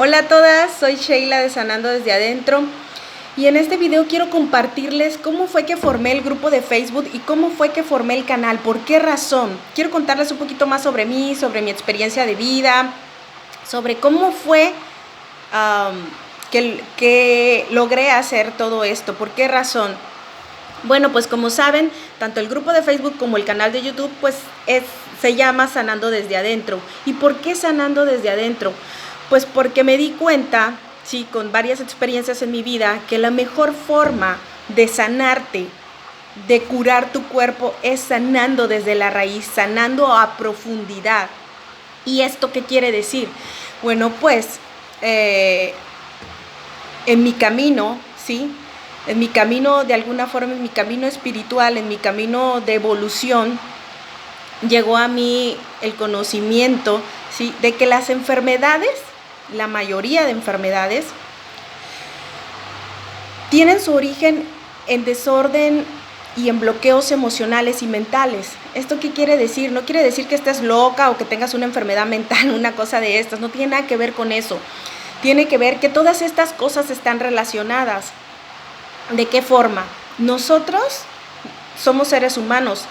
Hola a todas, soy Sheila de Sanando desde Adentro y en este video quiero compartirles cómo fue que formé el grupo de Facebook y cómo fue que formé el canal, por qué razón. Quiero contarles un poquito más sobre mí, sobre mi experiencia de vida, sobre cómo fue que logré hacer todo esto, por qué razón. Bueno, pues como saben, tanto el grupo de Facebook como el canal de YouTube pues se llama Sanando desde Adentro. ¿Y por qué Sanando desde Adentro? Pues porque me di cuenta, sí, con varias experiencias en mi vida, que la mejor forma de sanarte, de curar tu cuerpo, es sanando desde la raíz, sanando a profundidad. ¿Y esto qué quiere decir? Bueno, pues en mi camino, ¿sí? En mi camino, de alguna forma, en mi camino espiritual, en mi camino de evolución, llegó a mí el conocimiento, ¿sí?, de que las enfermedades, la mayoría de enfermedades, tienen su origen en desorden y en bloqueos emocionales y mentales. ¿Esto qué quiere decir? No quiere decir que estés loca o que tengas una enfermedad mental, una cosa de estas. No tiene nada que ver con eso. Tiene que ver que todas estas cosas están relacionadas. ¿De qué forma? Nosotros somos seres humanos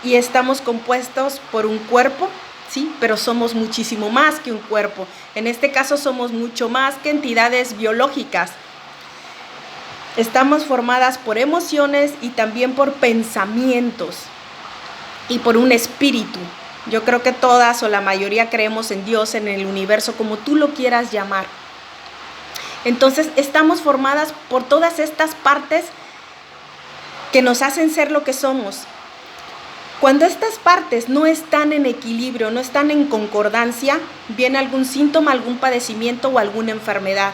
y estamos compuestos por un cuerpo, ¿sí? Pero somos muchísimo más que un cuerpo. En este caso somos mucho más que entidades biológicas. Estamos formadas por emociones y también por pensamientos y por un espíritu. Yo creo que todas o la mayoría creemos en Dios, en el universo, como tú lo quieras llamar. Entonces estamos formadas por todas estas partes que nos hacen ser lo que somos. Cuando estas partes no están en equilibrio, no están en concordancia, viene algún síntoma, algún padecimiento o alguna enfermedad.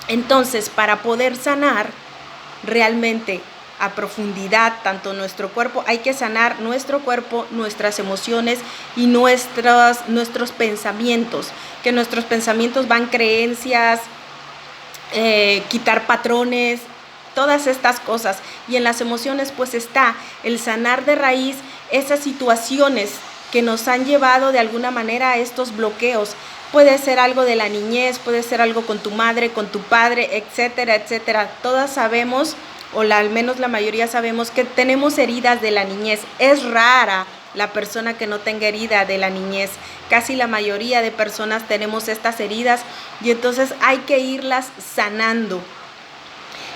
Entonces, para poder sanar realmente a profundidad tanto nuestro cuerpo, hay que sanar nuestro cuerpo, nuestras emociones y nuestros pensamientos, que nuestros pensamientos van creencias, quitar patrones, todas estas cosas. Y en las emociones pues está el sanar de raíz esas situaciones que nos han llevado de alguna manera a estos bloqueos. Puede ser algo de la niñez, puede ser algo con tu madre, con tu padre, etcétera, etcétera. Todas sabemos, al menos la mayoría sabemos, que tenemos heridas de la niñez. Es rara la persona que no tenga herida de la niñez. Casi la mayoría de personas tenemos estas heridas y entonces hay que irlas sanando.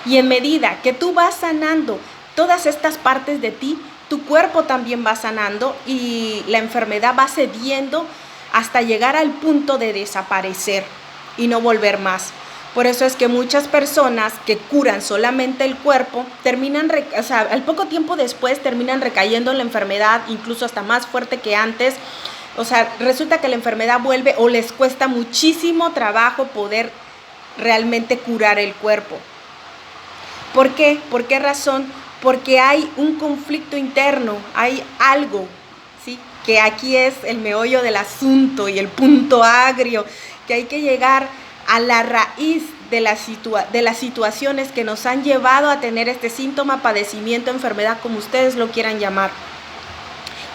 Y en medida que tú vas sanando todas estas partes de ti, tu cuerpo también va sanando y la enfermedad va cediendo hasta llegar al punto de desaparecer y no volver más. Por eso es que muchas personas que curan solamente el cuerpo al poco tiempo después terminan recayendo en la enfermedad, incluso hasta más fuerte que antes. O sea, resulta que la enfermedad vuelve o les cuesta muchísimo trabajo poder realmente curar el cuerpo. ¿Por qué? ¿Por qué razón? Porque hay un conflicto interno, hay algo, ¿sí?, que aquí es el meollo del asunto y el punto agrio, que hay que llegar a la raíz de las situaciones que nos han llevado a tener este síntoma, padecimiento, enfermedad, como ustedes lo quieran llamar.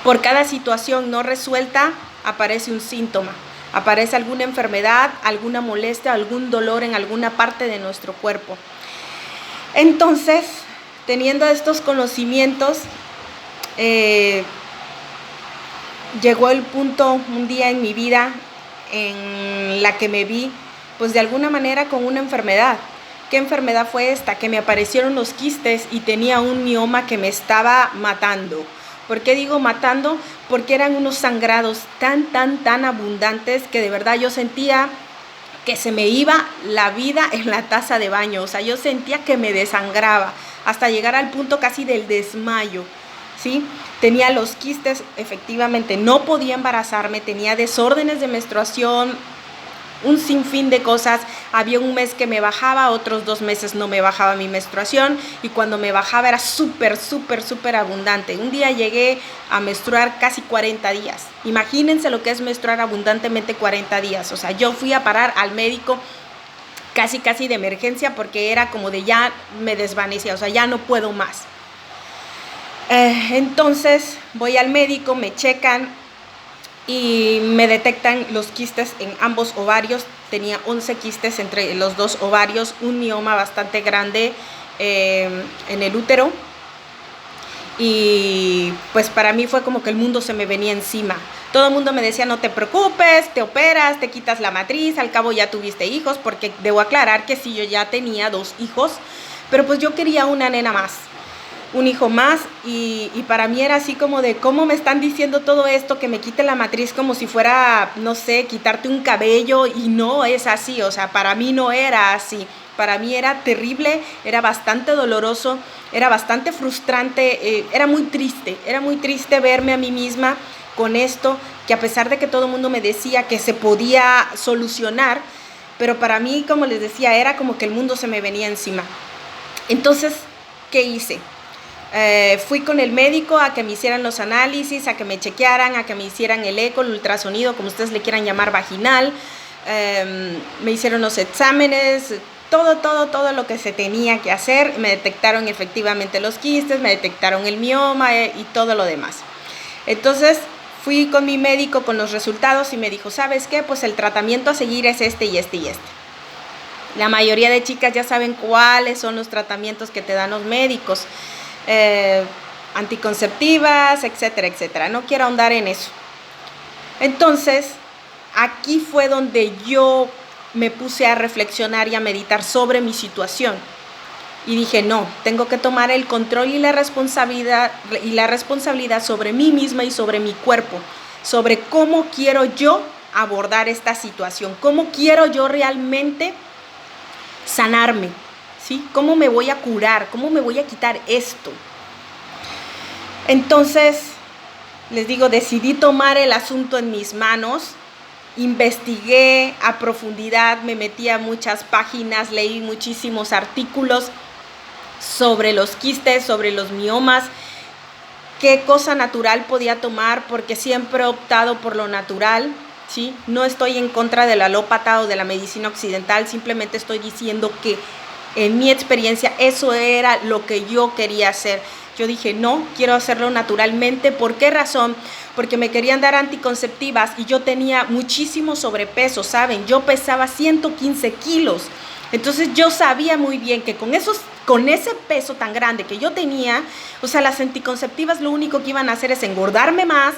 Por cada situación no resuelta aparece un síntoma, aparece alguna enfermedad, alguna molestia, algún dolor en alguna parte de nuestro cuerpo. Entonces, teniendo estos conocimientos, llegó el punto un día en mi vida en la que me vi, pues de alguna manera con una enfermedad. ¿Qué enfermedad fue esta? Que me aparecieron los quistes y tenía un mioma que me estaba matando. ¿Por qué digo matando? Porque eran unos sangrados tan abundantes que de verdad yo sentía que se me iba la vida en la taza de baño. O sea, yo sentía que me desangraba hasta llegar al punto casi del desmayo, ¿sí? Tenía los quistes, efectivamente, no podía embarazarme, tenía desórdenes de menstruación, un sinfín de cosas. Había un mes que me bajaba, otros 2 meses no me bajaba mi menstruación y cuando me bajaba era súper abundante. Un día llegué a menstruar casi 40 días. Imagínense lo que es menstruar abundantemente 40 días. O sea, yo fui a parar al médico casi de emergencia porque era como de ya me desvanecía, o sea, ya no puedo más. Entonces voy al médico, me checan y me detectan los quistes en ambos ovarios. tenía 11 quistes entre los dos ovarios, un mioma bastante grande en el útero. Y pues para mí fue como que el mundo se me venía encima. Todo el mundo me decía, no te preocupes, te operas, te quitas la matriz, al cabo ya tuviste hijos, porque debo aclarar que sí, yo ya tenía 2 hijos, pero pues yo quería una nena más, un hijo más, y para mí era así como de, ¿cómo me están diciendo todo esto? Que me quite la matriz como si fuera, no sé, quitarte un cabello, y no es así, o sea, para mí no era así. Para mí era terrible, era bastante doloroso, era bastante frustrante, era muy triste verme a mí misma con esto, que a pesar de que todo el mundo me decía que se podía solucionar, pero para mí, como les decía, era como que el mundo se me venía encima. Entonces, ¿qué hice? Fui con el médico a que me hicieran los análisis, a que me chequearan, a que me hicieran el eco, el ultrasonido, como ustedes le quieran llamar, vaginal. Me hicieron los exámenes, todo lo que se tenía que hacer. Me detectaron efectivamente los quistes, me detectaron el mioma y todo lo demás. Entonces fui con mi médico con los resultados y me dijo, ¿sabes qué? Pues el tratamiento a seguir es este y este y este. La mayoría de chicas ya saben cuáles son los tratamientos que te dan los médicos, anticonceptivas, etcétera, etcétera. No quiero ahondar en eso. Entonces, aquí fue donde yo me puse a reflexionar y a meditar sobre mi situación. Y dije, no, tengo que tomar el control y la responsabilidad sobre mí misma y sobre mi cuerpo, sobre cómo quiero yo abordar esta situación, cómo quiero yo realmente sanarme, ¿sí? ¿Cómo me voy a curar? ¿Cómo me voy a quitar esto? Entonces, les digo, decidí tomar el asunto en mis manos. Investigué a profundidad, me metí a muchas páginas, leí muchísimos artículos sobre los quistes, sobre los miomas, qué cosa natural podía tomar, porque siempre he optado por lo natural, ¿sí? No estoy en contra de la alópata o de la medicina occidental, simplemente estoy diciendo que en mi experiencia eso era lo que yo quería hacer. Yo dije, no, quiero hacerlo naturalmente. ¿Por qué razón? Porque me querían dar anticonceptivas y yo tenía muchísimo sobrepeso, ¿saben? Yo pesaba 115 kilos. Entonces yo sabía muy bien que con ese peso tan grande que yo tenía, o sea, las anticonceptivas lo único que iban a hacer es engordarme más,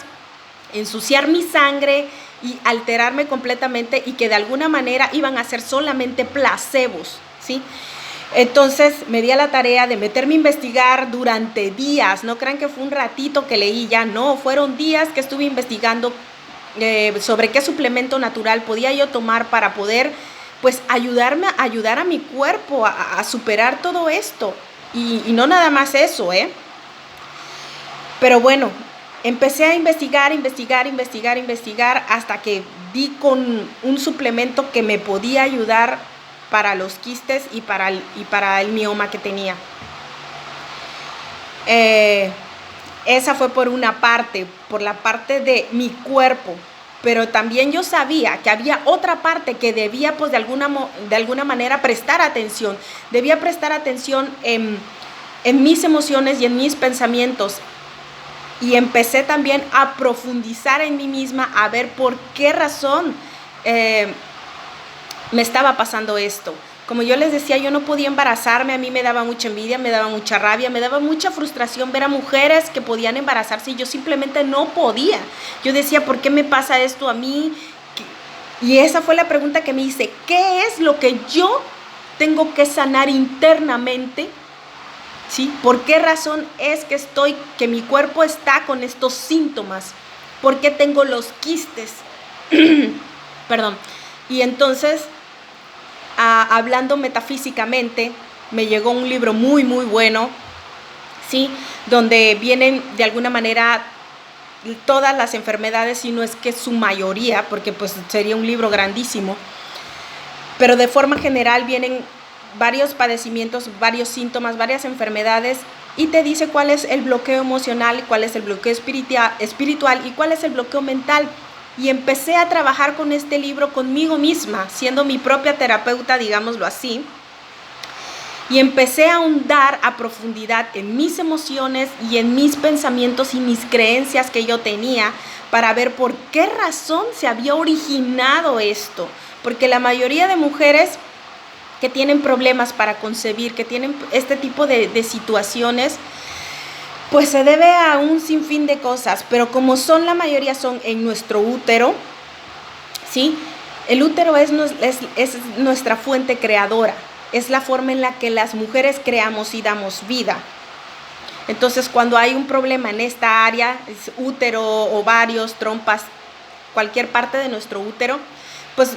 ensuciar mi sangre y alterarme completamente, y que de alguna manera iban a ser solamente placebos, ¿sí? Entonces me di a la tarea de meterme a investigar durante días. No crean que fue un ratito que leí, ya no, fueron días que estuve investigando sobre qué suplemento natural podía yo tomar para poder pues ayudar a mi cuerpo a superar todo esto. Y no nada más eso, pero bueno, empecé a investigar hasta que di con un suplemento que me podía ayudar para los quistes y para el mioma que tenía. Esa fue por una parte, por la parte de mi cuerpo, pero también yo sabía que había otra parte que debía pues de alguna manera prestar atención. Debía prestar atención en mis emociones y en mis pensamientos. Y empecé también a profundizar en mí misma, a ver por qué razón me estaba pasando esto. Como yo les decía, yo no podía embarazarme, a mí me daba mucha envidia, me daba mucha rabia, me daba mucha frustración ver a mujeres que podían embarazarse y yo simplemente no podía. Yo decía, ¿por qué me pasa esto a mí? Y esa fue la pregunta que me hice, ¿qué es lo que yo tengo que sanar internamente? ¿Sí? ¿Por qué razón es que mi cuerpo está con estos síntomas? ¿Por qué tengo los quistes? Perdón. Y entonces, hablando metafísicamente, me llegó un libro muy, muy bueno, ¿sí? Donde vienen de alguna manera todas las enfermedades, si no es que su mayoría, porque pues sería un libro grandísimo, pero de forma general vienen varios padecimientos, varios síntomas, varias enfermedades, y te dice cuál es el bloqueo emocional, cuál es el bloqueo espiritual y cuál es el bloqueo mental. Y empecé a trabajar con este libro conmigo misma, siendo mi propia terapeuta, digámoslo así. Y empecé a ahondar a profundidad en mis emociones y en mis pensamientos y mis creencias que yo tenía, para ver por qué razón se había originado esto. Porque la mayoría de mujeres que tienen problemas para concebir, que tienen este tipo de situaciones, pues se debe a un sinfín de cosas, pero como la mayoría son en nuestro útero, ¿sí? El útero es nuestra fuente creadora, es la forma en la que las mujeres creamos y damos vida. Entonces, cuando hay un problema en esta área, es útero, ovarios, trompas, cualquier parte de nuestro útero, pues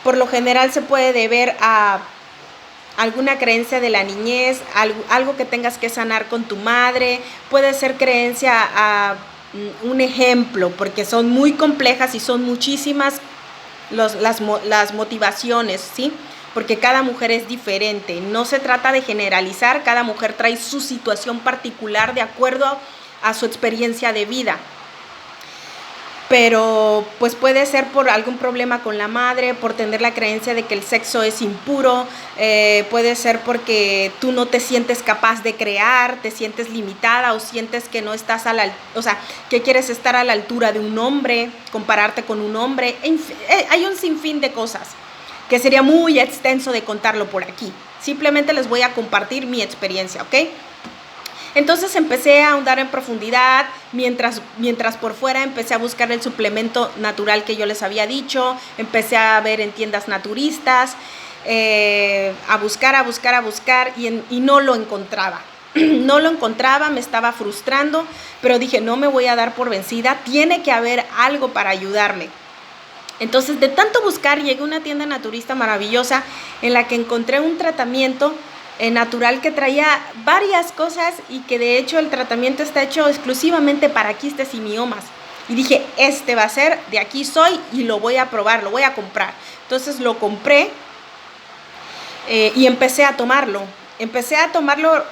por lo general se puede deber a alguna creencia de la niñez, algo que tengas que sanar con tu madre, puede ser creencia a un ejemplo, porque son muy complejas y son muchísimas las motivaciones, ¿sí? Porque cada mujer es diferente, no se trata de generalizar, cada mujer trae su situación particular de acuerdo a su experiencia de vida. Pero pues puede ser por algún problema con la madre, por tener la creencia de que el sexo es impuro, puede ser porque tú no te sientes capaz de crear, te sientes limitada o sientes que no estás que quieres estar a la altura de un hombre, compararte con un hombre. Hay un sinfín de cosas que sería muy extenso de contarlo por aquí. Simplemente les voy a compartir mi experiencia, ¿ok? Entonces empecé a ahondar en profundidad, mientras por fuera empecé a buscar el suplemento natural que yo les había dicho, empecé a ver en tiendas naturistas, a buscar y no lo encontraba. No lo encontraba, me estaba frustrando, pero dije, no me voy a dar por vencida, tiene que haber algo para ayudarme. Entonces, de tanto buscar, llegué a una tienda naturista maravillosa en la que encontré un tratamiento natural que traía varias cosas y que de hecho el tratamiento está hecho exclusivamente para quistes y miomas. Y dije, este va a ser, de aquí soy y lo voy a probar, lo voy a comprar. Entonces lo compré y empecé a tomarlo. Empecé a tomarlo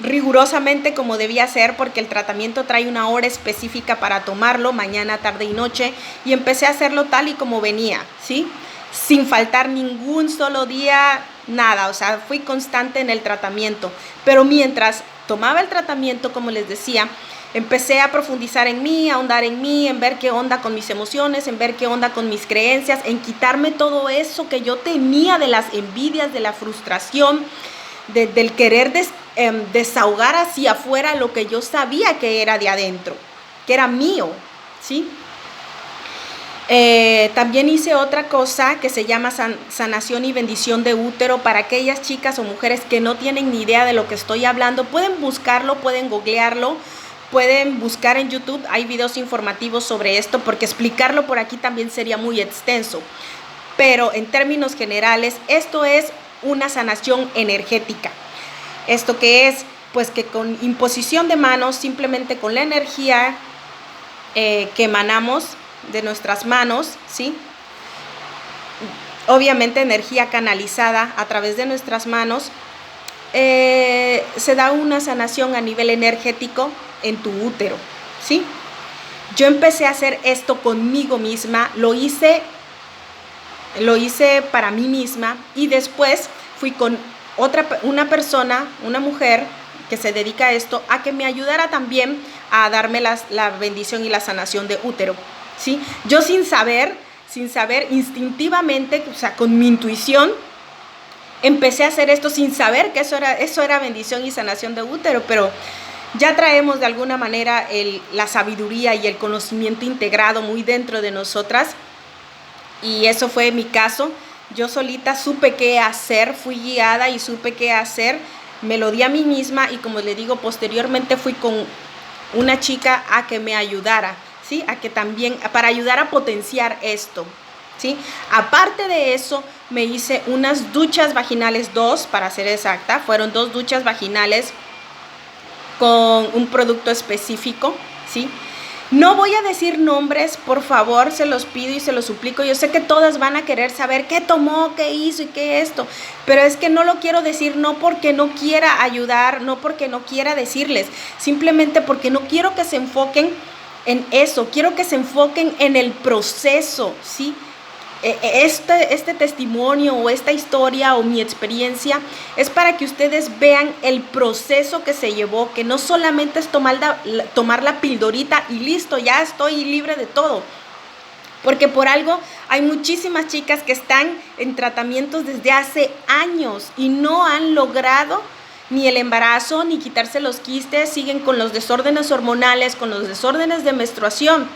rigurosamente como debía ser, porque el tratamiento trae una hora específica para tomarlo, mañana, tarde y noche, y empecé a hacerlo tal y como venía, ¿sí? Sin faltar ningún solo día, nada, o sea, fui constante en el tratamiento. Pero mientras tomaba el tratamiento, como les decía, empecé a profundizar en mí, a ahondar en mí, en ver qué onda con mis emociones, en ver qué onda con mis creencias, en quitarme todo eso que yo tenía de las envidias, de la frustración, del querer desahogar hacia afuera lo que yo sabía que era de adentro, que era mío, ¿sí? También hice otra cosa que se llama sanación y bendición de útero para aquellas chicas o mujeres que no tienen ni idea de lo que estoy hablando. Pueden buscarlo, pueden googlearlo, pueden buscar en YouTube, hay videos informativos sobre esto, porque explicarlo por aquí también sería muy extenso. Pero en términos generales, esto es una sanación energética. ¿Esto qué es? Pues que con imposición de manos, simplemente con la energía que emanamos de nuestras manos, ¿sí? Obviamente energía canalizada a través de nuestras manos, se da una sanación a nivel energético en tu útero, ¿sí? Yo empecé a hacer esto conmigo misma, lo hice para mí misma, y después fui con una persona, una mujer que se dedica a esto, a que me ayudara también a darme la bendición y la sanación de útero, ¿sí? Yo sin saber, instintivamente, o sea, con mi intuición, empecé a hacer esto sin saber que eso era bendición y sanación de útero, pero ya traemos de alguna manera la sabiduría y el conocimiento integrado muy dentro de nosotras, y eso fue mi caso. Yo solita supe qué hacer, fui guiada y supe qué hacer, me lo di a mí misma, y como le digo, posteriormente fui con una chica a que me ayudara, ¿sí? A que también, para ayudar a potenciar esto, ¿sí? Aparte de eso, me hice unas duchas vaginales, 2 para ser exacta, fueron 2 duchas vaginales con un producto específico, ¿sí? No voy a decir nombres, por favor, se los pido y se los suplico. Yo sé que todas van a querer saber qué tomó, qué hizo y qué esto, pero es que no lo quiero decir, no porque no quiera ayudar, no porque no quiera decirles, simplemente porque no quiero que se enfoquen en eso, quiero que se enfoquen en el proceso, ¿sí? Este testimonio o esta historia o mi experiencia es para que ustedes vean el proceso que se llevó, que no solamente es tomar la pildorita y listo, ya estoy libre de todo. Porque por algo hay muchísimas chicas que están en tratamientos desde hace años y no han logrado ni el embarazo ni quitarse los quistes, siguen con los desórdenes hormonales, con los desórdenes de menstruación.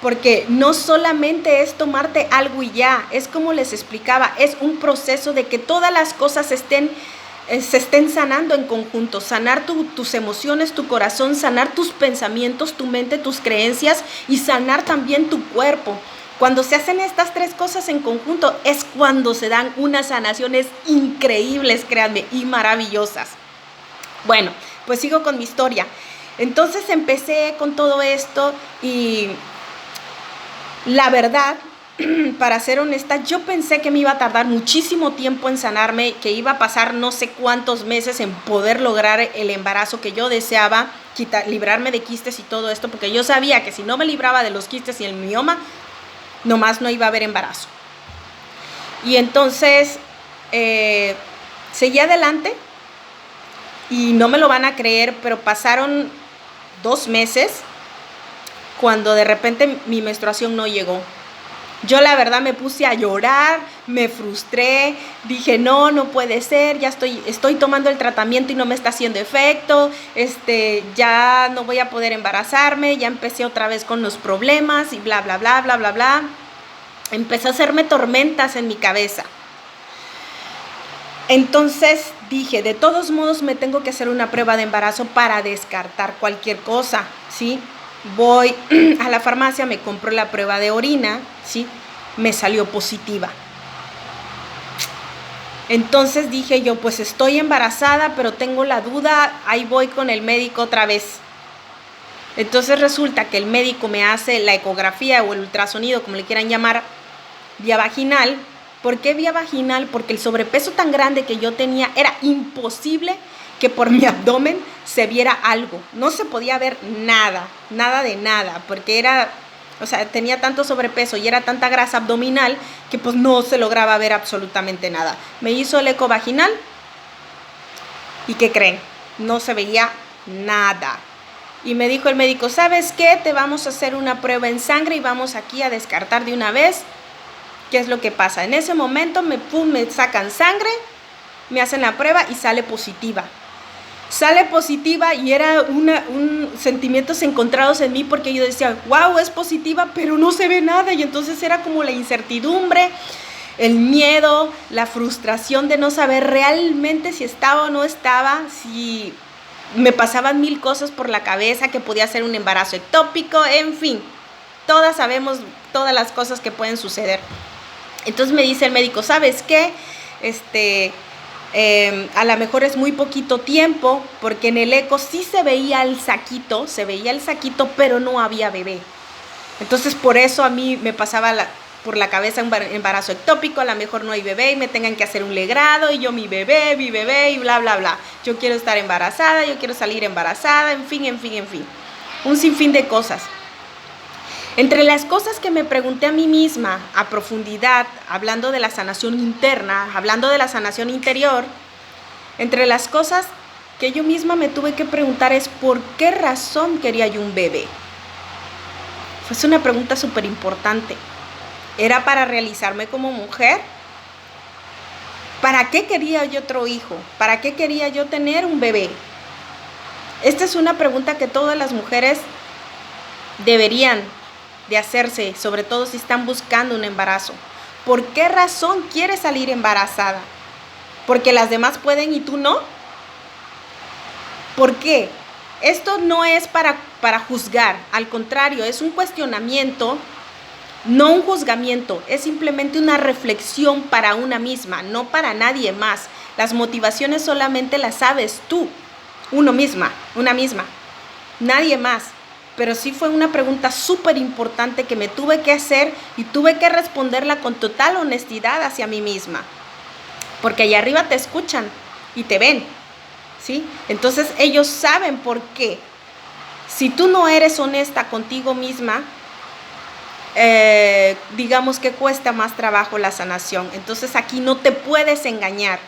Porque no solamente es tomarte algo y ya, es como les explicaba, es un proceso de que todas las cosas se estén sanando en conjunto, sanar tus emociones, tu corazón, sanar tus pensamientos, tu mente, tus creencias y sanar también tu cuerpo. Cuando se hacen estas tres cosas en conjunto es cuando se dan unas sanaciones increíbles, créanme, y maravillosas. Bueno, pues sigo con mi historia. Entonces empecé con todo esto y la verdad, para ser honesta, yo pensé que me iba a tardar muchísimo tiempo en sanarme, que iba a pasar no sé cuántos meses en poder lograr el embarazo que yo deseaba, librarme de quistes y todo esto, porque yo sabía que si no me libraba de los quistes y el mioma, nomás no iba a haber embarazo. Y entonces, seguí adelante y no me lo van a creer, pero pasaron 2 meses cuando de repente mi menstruación no llegó. Yo la verdad me puse a llorar, me frustré, dije no puede ser, ya estoy tomando el tratamiento y no me está haciendo efecto, ya no voy a poder embarazarme, ya empecé otra vez con los problemas y bla, bla, bla, bla, bla, bla. Empezó a hacerme tormentas en mi cabeza. Entonces dije, de todos modos me tengo que hacer una prueba de embarazo para descartar cualquier cosa, ¿sí? Voy a la farmacia, me compro la prueba de orina, ¿sí? Me salió positiva. Entonces dije yo, pues estoy embarazada, pero tengo la duda, ahí voy con el médico otra vez. Entonces resulta que el médico me hace la ecografía o el ultrasonido, como le quieran llamar, vía vaginal. ¿Por qué vía vaginal? Porque el sobrepeso tan grande que yo tenía era imposible que por mi abdomen se viera algo. No se podía ver nada de nada, porque tenía tanto sobrepeso y era tanta grasa abdominal que pues no se lograba ver absolutamente nada. Me hizo el eco vaginal y ¿qué creen? No se veía nada. Y me dijo el médico, ¿sabes qué? Te vamos a hacer una prueba en sangre y vamos aquí a descartar de una vez qué es lo que pasa. En ese momento me sacan sangre, me hacen la prueba y sale positiva. Sale positiva y era sentimientos encontrados en mí porque yo decía, wow, es positiva, pero no se ve nada. Y entonces era como la incertidumbre, el miedo, la frustración de no saber realmente si estaba o no estaba, si me pasaban 1000 cosas por la cabeza, que podía ser un embarazo ectópico, en fin, todas sabemos todas las cosas que pueden suceder. Entonces me dice el médico, ¿sabes qué? A lo mejor es muy poquito tiempo, porque en el eco sí se veía el saquito, pero no había bebé. Entonces por eso a mí me pasaba por la cabeza un embarazo ectópico, a lo mejor no hay bebé y me tengan que hacer un legrado y yo mi bebé y bla, bla, bla. Yo quiero estar embarazada, yo quiero salir embarazada, en fin. Un sinfín de cosas. Entre las cosas que me pregunté a mí misma a profundidad, hablando de la sanación interna, hablando de la sanación interior, entre las cosas que yo misma me tuve que preguntar es ¿por qué razón quería yo un bebé? Fue una pregunta súper importante. ¿Era para realizarme como mujer? ¿Para qué quería yo otro hijo? ¿Para qué quería yo tener un bebé? Esta es una pregunta que todas las mujeres deberían de hacerse, sobre todo si están buscando un embarazo. ¿Por qué razón quieres salir embarazada? ¿Porque las demás pueden y tú no? ¿Por qué? Esto no es para juzgar, al contrario, es un cuestionamiento, no un juzgamiento, es simplemente una reflexión para una misma, no para nadie más. Las motivaciones solamente las sabes tú, una misma, nadie más. Pero sí fue una pregunta súper importante que me tuve que hacer y tuve que responderla con total honestidad hacia mí misma. Porque allá arriba te escuchan y te ven, ¿sí? Entonces ellos saben por qué. Si tú no eres honesta contigo misma, digamos que cuesta más trabajo la sanación. Entonces aquí no te puedes engañar.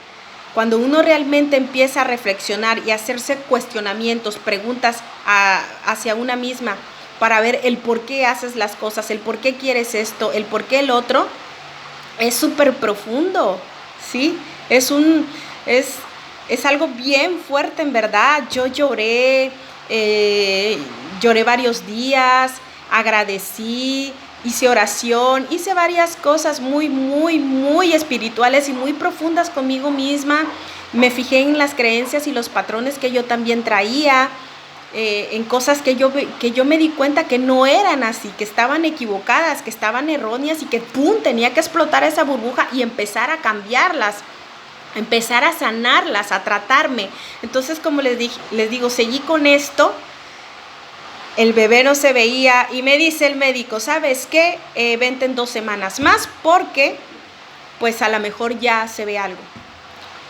Cuando uno realmente empieza a reflexionar y a hacerse cuestionamientos, preguntas hacia una misma para ver el por qué haces las cosas, el por qué quieres esto, el por qué el otro, es súper profundo, ¿sí? Es algo bien fuerte, en verdad. Yo lloré varios días, agradecí, hice oración, hice varias cosas muy, muy, muy espirituales y muy profundas conmigo misma. Me fijé en las creencias y los patrones que yo también traía, en cosas que yo me di cuenta que no eran así, que estaban equivocadas, que estaban erróneas y que ¡pum!, tenía que explotar esa burbuja y empezar a cambiarlas, empezar a sanarlas, a tratarme. Entonces, como les digo, seguí con esto. El bebé no se veía y me dice el médico, ¿sabes qué? Vente en 2 semanas más porque pues a lo mejor ya se ve algo.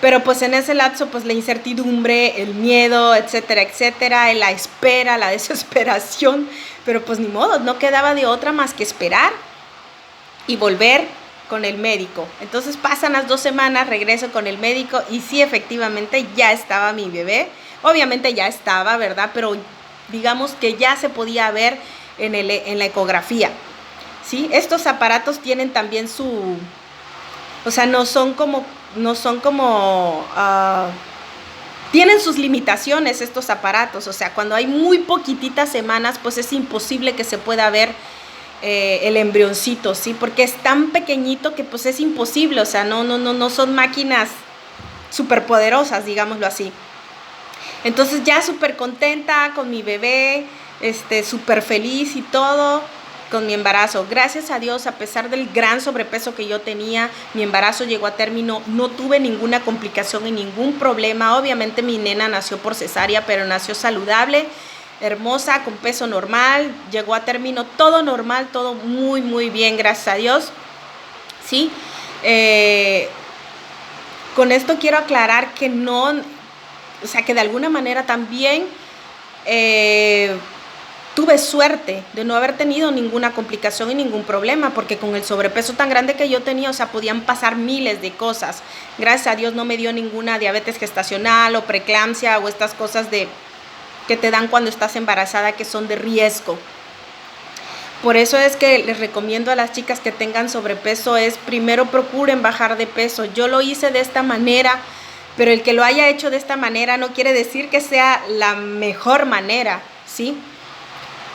Pero pues en ese lapso pues la incertidumbre, el miedo, etcétera, etcétera, la espera, la desesperación, pero pues ni modo, no quedaba de otra más que esperar y volver con el médico. Entonces pasan las 2 semanas, regreso con el médico y sí, efectivamente ya estaba mi bebé. Obviamente ya estaba, ¿verdad? Pero digamos que ya se podía ver en la ecografía, ¿sí? Estos aparatos tienen también o sea, no son como, tienen sus limitaciones estos aparatos. O sea, cuando hay muy poquititas semanas, pues es imposible que se pueda ver el embrioncito, ¿sí? Porque es tan pequeñito que pues es imposible. O sea, no son máquinas superpoderosas, digámoslo así. Entonces ya súper contenta con mi bebé, súper feliz y todo con mi embarazo. Gracias a Dios, a pesar del gran sobrepeso que yo tenía, mi embarazo llegó a término, no tuve ninguna complicación y ningún problema. Obviamente mi nena nació por cesárea, pero nació saludable, hermosa, con peso normal, llegó a término todo normal, todo muy, muy bien, gracias a Dios. ¿Sí? Con esto quiero aclarar que no... O sea, que de alguna manera también tuve suerte de no haber tenido ninguna complicación y ningún problema, porque con el sobrepeso tan grande que yo tenía, o sea, podían pasar miles de cosas. Gracias a Dios no me dio ninguna diabetes gestacional o preeclampsia o estas cosas que te dan cuando estás embarazada, que son de riesgo. Por eso es que les recomiendo a las chicas que tengan sobrepeso es primero procuren bajar de peso. Yo lo hice de esta manera, pero el que lo haya hecho de esta manera no quiere decir que sea la mejor manera, ¿sí?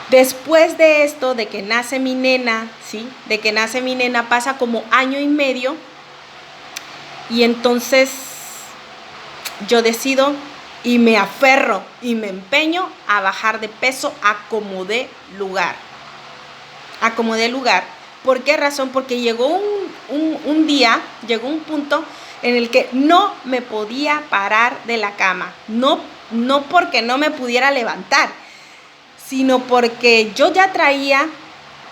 Después de esto, de que nace mi nena, ¿sí? De que nace mi nena pasa como 1 año y medio y entonces yo decido y me aferro y me empeño a bajar de peso a como dé lugar. A como dé lugar. ¿Por qué razón? Porque llegó un día, llegó un punto en el que no me podía parar de la cama. No porque no me pudiera levantar, sino porque yo ya traía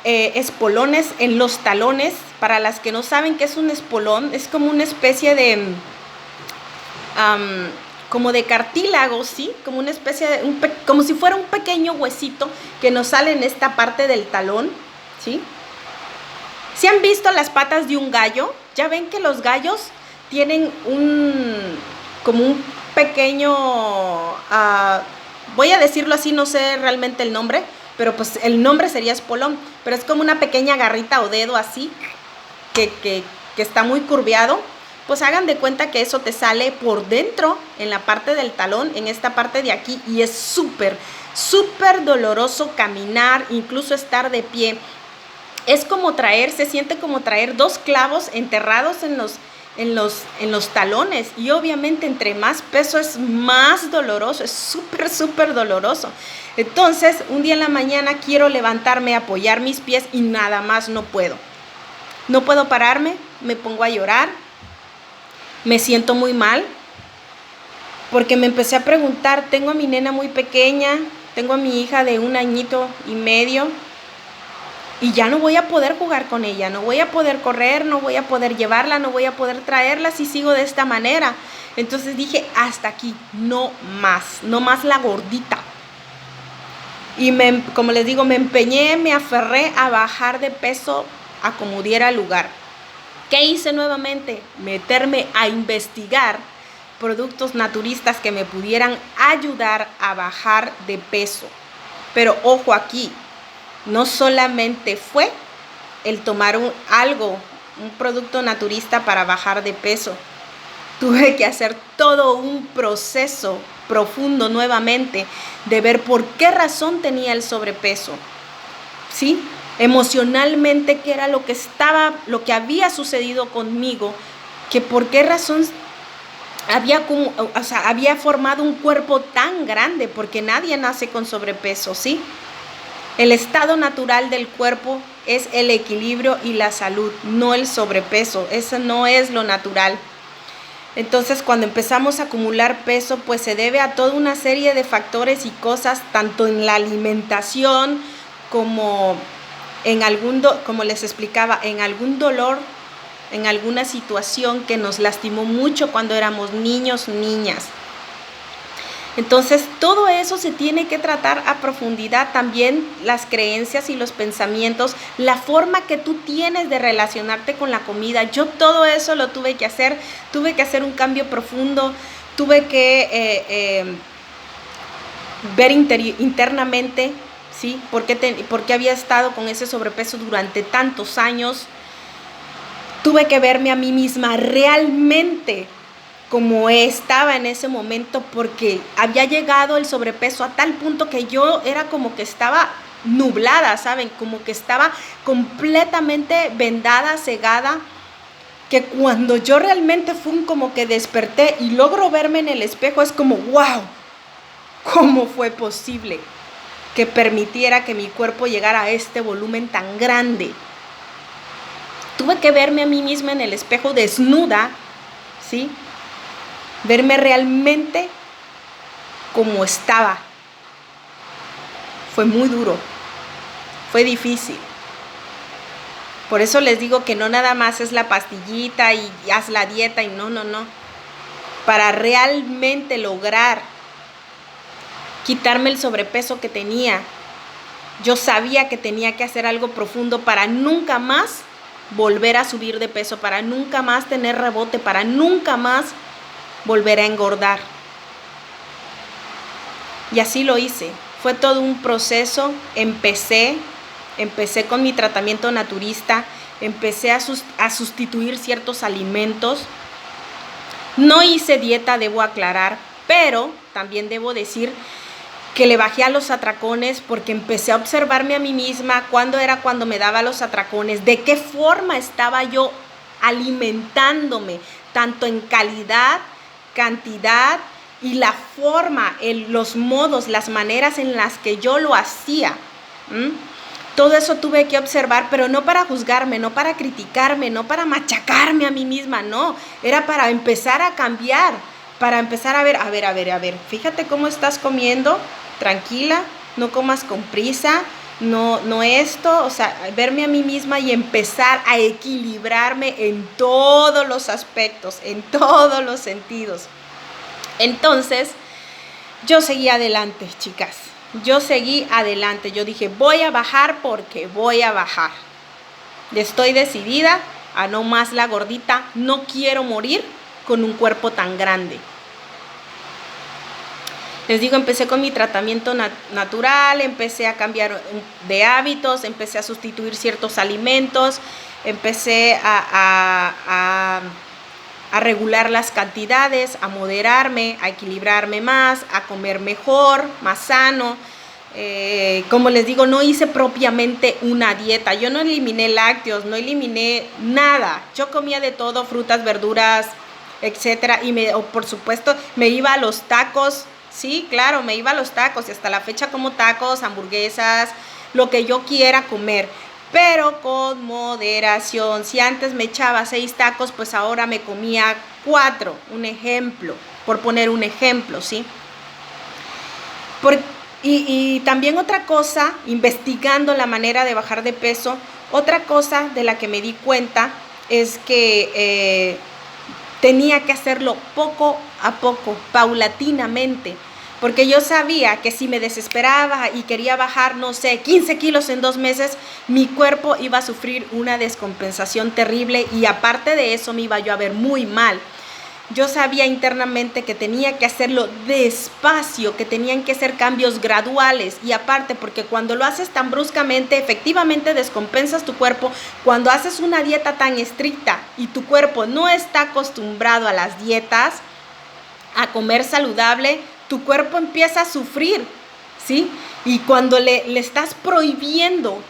espolones en los talones. Para las que no saben qué es un espolón, es como una especie de como de cartílago, ¿sí? Como una especie de como si fuera un pequeño huesito que nos sale en esta parte del talón, ¿sí? ¿Sí han visto las patas de un gallo? Ya ven que los gallos tienen como un pequeño, voy a decirlo así, no sé realmente el nombre, pero pues el nombre sería espolón, pero es como una pequeña garrita o dedo así, que está muy curveado. Pues hagan de cuenta que eso te sale por dentro, en la parte del talón, en esta parte de aquí, y es súper, súper doloroso caminar, incluso estar de pie. Es como se siente como traer 2 clavos enterrados en los talones, y obviamente entre más peso es más doloroso, es súper, súper doloroso. Entonces, un día en la mañana quiero levantarme, apoyar mis pies y nada más no puedo. No puedo pararme, me pongo a llorar, me siento muy mal, porque me empecé a preguntar, tengo a mi nena muy pequeña, tengo a mi hija de 1 añito y medio, y ya no voy a poder jugar con ella, no voy a poder correr, no voy a poder llevarla, no voy a poder traerla si sigo de esta manera. Entonces dije, hasta aquí, no más la gordita. Y como les digo, me empeñé, me aferré a bajar de peso a como diera lugar. ¿Qué hice nuevamente? Meterme a investigar productos naturistas que me pudieran ayudar a bajar de peso. Pero ojo aquí, no solamente fue el tomar un producto naturista para bajar de peso. Tuve que hacer todo un proceso profundo nuevamente de ver por qué razón tenía el sobrepeso, ¿sí? Emocionalmente, qué era lo que había sucedido conmigo, que por qué razón había formado un cuerpo tan grande, porque nadie nace con sobrepeso, ¿sí? El estado natural del cuerpo es el equilibrio y la salud, no el sobrepeso. Eso no es lo natural. Entonces, cuando empezamos a acumular peso, pues se debe a toda una serie de factores y cosas, tanto en la alimentación como como les explicaba, en algún dolor, en alguna situación que nos lastimó mucho cuando éramos niños, niñas. Entonces, todo eso se tiene que tratar a profundidad, también las creencias y los pensamientos, la forma que tú tienes de relacionarte con la comida. Yo todo eso lo tuve que hacer un cambio profundo, tuve que ver internamente, ¿sí? ¿Por qué había estado con ese sobrepeso durante tantos años? Tuve que verme a mí misma realmente como estaba en ese momento, porque había llegado el sobrepeso a tal punto que yo era como que estaba nublada, ¿saben? Como que estaba completamente vendada, cegada, que cuando yo realmente como que desperté y logro verme en el espejo, es como, wow, ¿cómo fue posible que permitiera que mi cuerpo llegara a este volumen tan grande? Tuve que verme a mí misma en el espejo desnuda, ¿sí? Verme realmente como estaba. Fue muy duro, fue difícil. Por eso les digo que no nada más es la pastillita y haz la dieta y no. Para realmente lograr quitarme el sobrepeso que tenía, yo sabía que tenía que hacer algo profundo para nunca más volver a subir de peso, para nunca más tener rebote, para nunca más volver a engordar. Y así lo hice. Fue todo un proceso. Empecé con mi tratamiento naturista, empecé a sustituir ciertos alimentos. No hice dieta, debo aclarar, pero también debo decir que le bajé a los atracones, porque empecé a observarme a mí misma cuando me daba los atracones, de qué forma estaba yo alimentándome, tanto en calidad, cantidad y la forma, los modos, las maneras en las que yo lo hacía. Todo eso tuve que observar, pero no para juzgarme, no para criticarme, no para machacarme a mí misma, no. Era para empezar a cambiar, para empezar a ver, fíjate cómo estás comiendo, tranquila, no comas con prisa, no esto, o sea, verme a mí misma y empezar a equilibrarme en todos los aspectos, en todos los sentidos. Entonces, yo seguí adelante, chicas. Yo seguí adelante. Yo dije, voy a bajar porque voy a bajar. Estoy decidida a no más la gordita. No quiero morir con un cuerpo tan grande. Les digo, empecé con mi tratamiento natural, empecé a cambiar de hábitos, empecé a sustituir ciertos alimentos, empecé a regular las cantidades, a moderarme, a equilibrarme más, a comer mejor, más sano. Como les digo, no hice propiamente una dieta. Yo no eliminé lácteos, no eliminé nada. Yo comía de todo, frutas, verduras, etcétera. Y por supuesto, me iba a los tacos. Sí, claro, me iba a los tacos y hasta la fecha como tacos, hamburguesas, lo que yo quiera comer, pero con moderación. Si antes me echaba 6 tacos, pues ahora me comía 4, un ejemplo, por poner un ejemplo, ¿sí? Y también otra cosa, investigando la manera de bajar de peso, otra cosa de la que me di cuenta es que tenía que hacerlo poco a poco, paulatinamente, porque yo sabía que si me desesperaba y quería bajar, no sé, 15 kilos en 2 meses, mi cuerpo iba a sufrir una descompensación terrible y aparte de eso me iba yo a ver muy mal. Yo sabía internamente que tenía que hacerlo despacio, que tenían que ser cambios graduales y aparte porque cuando lo haces tan bruscamente, efectivamente descompensas tu cuerpo. Cuando haces una dieta tan estricta y tu cuerpo no está acostumbrado a las dietas, a comer saludable, tu cuerpo empieza a sufrir, ¿sí? Y cuando le estás prohibiendo,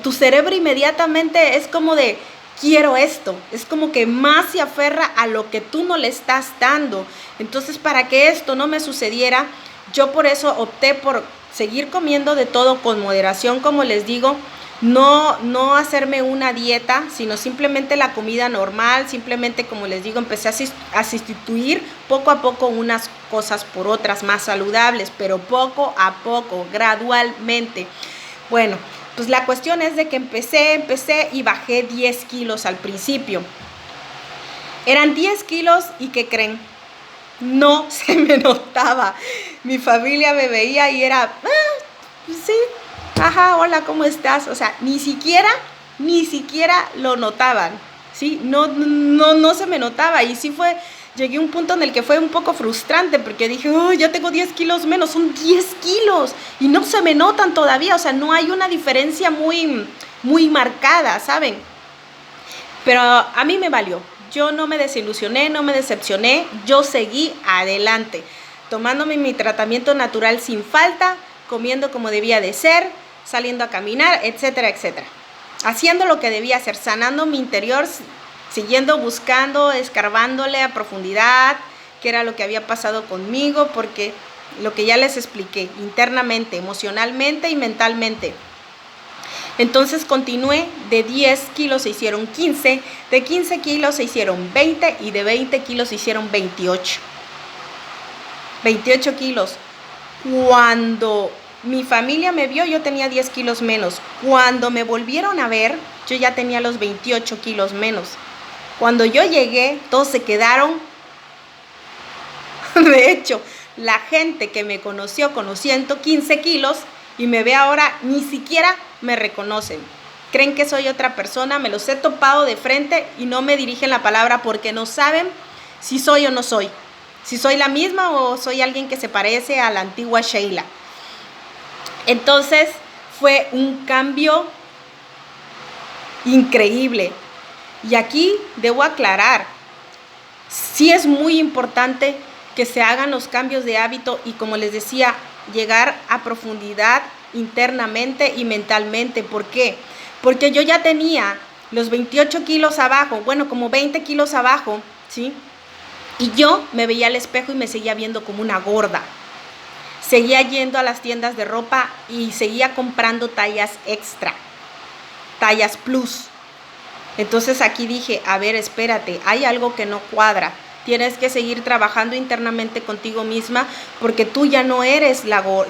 tu cerebro inmediatamente es como de, quiero esto, es como que más se aferra a lo que tú no le estás dando. Entonces, para que esto no me sucediera, yo por eso opté por seguir comiendo de todo con moderación, como les digo, no hacerme una dieta, sino simplemente la comida normal, simplemente como les digo, empecé a sustituir poco a poco unas cosas por otras más saludables, pero poco a poco, gradualmente. Bueno, pues la cuestión es de que empecé y bajé 10 kilos al principio. Eran 10 kilos y ¿qué creen? No se me notaba. Mi familia me veía y era, sí, ajá, hola, ¿cómo estás? O sea, ni siquiera lo notaban, ¿sí? No se me notaba y sí llegué a un punto en el que fue un poco frustrante porque dije, oh, ya tengo 10 kilos menos, son 10 kilos y no se me notan todavía, o sea, no hay una diferencia muy marcada, ¿saben? Pero a mí me valió, yo no me desilusioné, no me decepcioné, yo seguí adelante, tomándome mi tratamiento natural sin falta, comiendo como debía de ser, saliendo a caminar, etcétera, etcétera. Haciendo lo que debía hacer, sanando mi interior, siguiendo buscando, escarbándole a profundidad, qué era lo que había pasado conmigo, porque lo que ya les expliqué, internamente, emocionalmente y mentalmente. Entonces continué, de 10 kilos se hicieron 15, de 15 kilos se hicieron 20 y de 20 kilos se hicieron 28. 28 kilos. Cuando mi familia me vio, yo tenía 10 kilos menos. Cuando me volvieron a ver, yo ya tenía los 28 kilos menos. Cuando yo llegué, todos se quedaron. De hecho, la gente que me conoció con los 115 kilos y me ve ahora, ni siquiera me reconocen. Creen que soy otra persona, me los he topado de frente y no me dirigen la palabra porque no saben si soy o no soy. Si soy la misma o soy alguien que se parece a la antigua Sheila. Entonces fue un cambio increíble. Y aquí debo aclarar, sí es muy importante que se hagan los cambios de hábito y como les decía, llegar a profundidad internamente y mentalmente. ¿Por qué? Porque yo ya tenía los 28 kilos abajo, bueno, como 20 kilos abajo, ¿sí? Y yo me veía al espejo y me seguía viendo como una gorda. Seguía yendo a las tiendas de ropa y seguía comprando tallas extra, tallas plus. Entonces aquí dije, a ver, espérate, hay algo que no cuadra. Tienes que seguir trabajando internamente contigo misma porque tú ya no eres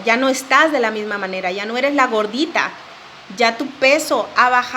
ya no estás de la misma manera, ya no eres la gordita. Ya tu peso ha bajado.